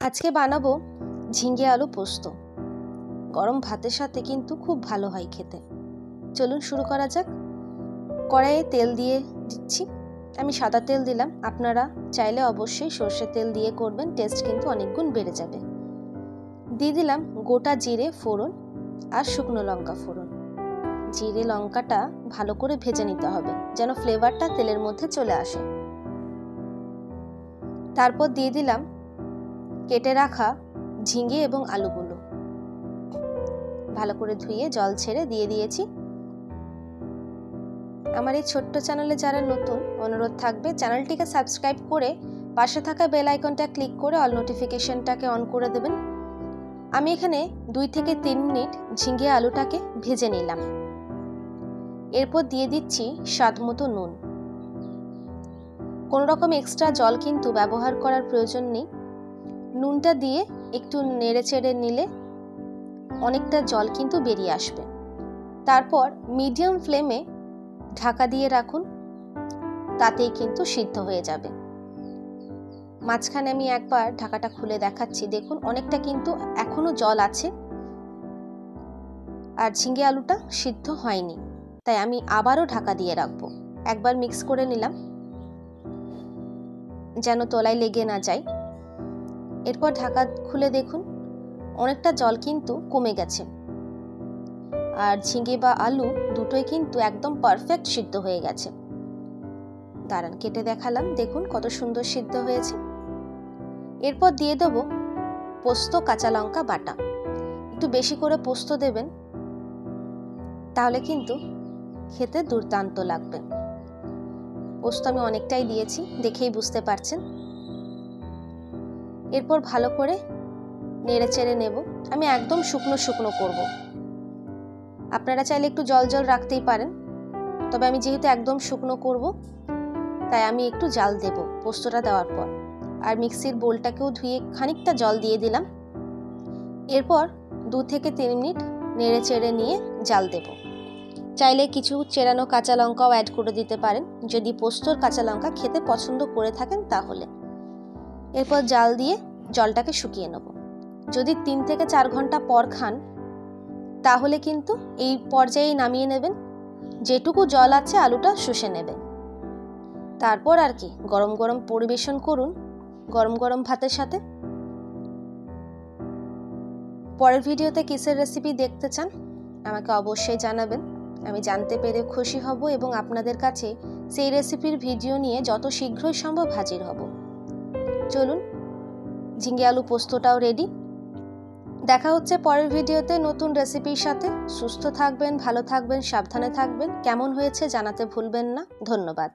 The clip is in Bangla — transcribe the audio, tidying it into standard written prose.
আজকে বানাবো ঝিঙে আলু পোস্ত। গরম ভাতের সাথে কিন্তু খুব ভালো হয় খেতে। চলুন শুরু করা যাক। কড়াইয়ে তেল দিয়ে দিচ্ছি, আমি সাদা তেল দিলাম। আপনারা চাইলে অবশ্যই সর্ষের তেল দিয়ে করবেন, টেস্ট কিন্তু অনেক গুণ বেড়ে যাবে। দিয়ে দিলাম গোটা জিরে ফোড়ন আর শুকনো লঙ্কা ফোড়ন। জিরে লঙ্কাটা ভালো করে ভেজে নিতে হবে যেন ফ্লেভারটা তেলের মধ্যে চলে আসে। তারপর দিয়ে দিলাম কেটে রাখা ঝিঙে এবং আলুগুলো, ভালো করে ধুয়ে জল ছেড়ে দিয়ে দিয়েছি। আমার এই ছোট্ট চ্যানেলে যারা নতুন, অনুরোধ থাকবে চ্যানেলটিকে সাবস্ক্রাইব করে পাশে থাকা বেল আইকনটা ক্লিক করে অল নোটিফিকেশনটাকে অন করে দেবেন। আমি এখানে 2 থেকে 3 মিনিট ঝিঙে আলুটাকে ভেজে নিলাম। এরপর দিয়ে দিচ্ছি স্বাদ মতো নুন। কোনো রকম এক্সট্রা জল কিন্তু ব্যবহার করার প্রয়োজন নেই। নুনটা দিয়ে একটু নেড়ে চেড়ে নিলে অনেকটা জল কিন্তু বেরিয়ে আসবে। তারপর মিডিয়াম ফ্লেমে ঢাকা দিয়ে রাখুন, তাতেই কিন্তু সিদ্ধ হয়ে যাবে। মাঝখানে আমি একবার ঢাকাটা খুলে দেখাচ্ছি, দেখুন অনেকটা কিন্তু এখনো জল আছে আর ঝিঙে আলুটা সিদ্ধ হয়নি, তাই আমি আবারও ঢাকা দিয়ে রাখবো। একবার মিক্স করে নিলাম যেন তলায় লেগে না যায়। এরপর ঢাকা খুলে দেখুন অনেকটা জল কিন্তু কমে গেছে আর ঝিঙে বা আলু দুটোই কিন্তু একদম পারফেক্ট সিদ্ধ হয়ে গেছে। দাঁড়ান কেটে দেখালাম, দেখুন কত সুন্দর সিদ্ধ হয়েছে। এরপর দিয়ে দেবো পোস্ত কাঁচা লঙ্কা বাটা। একটু বেশি করে পোস্ত দেবেন, তাহলে কিন্তু খেতে দুর্দান্ত লাগবে। পোস্ত আমি অনেকটাই দিয়েছি, দেখেই বুঝতে পারছেন। এরপর ভালো করে নেড়ে চেড়ে নেব। আমি একদম শুকনো শুকনো করব। আপনারা চাইলে একটু জল জল রাখতেই পারেন, তবে আমি যেহেতু একদম শুকনো করব তাই আমি একটু জাল দেব পোস্তটা দেওয়ার পর। আর মিক্সির বোলটাকেও ধুয়ে খানিকটা জল দিয়ে দিলাম। এরপর 2 থেকে 3 মিনিট নেড়ে চেড়ে নিয়ে জাল দেব। চাইলে কিছু চেরানো কাঁচা লঙ্কাও অ্যাড করে দিতে পারেন যদি পোস্তর কাঁচা লঙ্কা খেতে পছন্দ করে থাকেন তাহলে। এরপর জাল দিয়ে জলটাকে শুকিয়ে নেব। যদি 3 থেকে 4 ঘন্টা পর খান তাহলে কিন্তু এই পর্যায়ে নামিয়ে নেবেন। যেটুকু জল আছে আলুটা শুষে নেবে। তারপর আর কি, গরম গরম পরিবেশন করুন গরম গরম ভাতের সাথে। পরের ভিডিওতে কিসের রেসিপি দেখতে চান আমাকে অবশ্যই জানাবেন, আমি জানতে পেরে খুশি হব এবং আপনাদের কাছে সেই রেসিপির ভিডিও নিয়ে যত শীঘ্রই সম্ভব হাজির হব। চলুন, ঝিঙে আলু পোস্তটাও রেডি। দেখা হচ্ছে পরের ভিডিওতে নতুন রেসিপির সাথে। সুস্থ থাকবেন, ভালো থাকবেন, সাবধানে থাকবেন। কেমন হয়েছে জানাতে ভুলবেন না। ধন্যবাদ।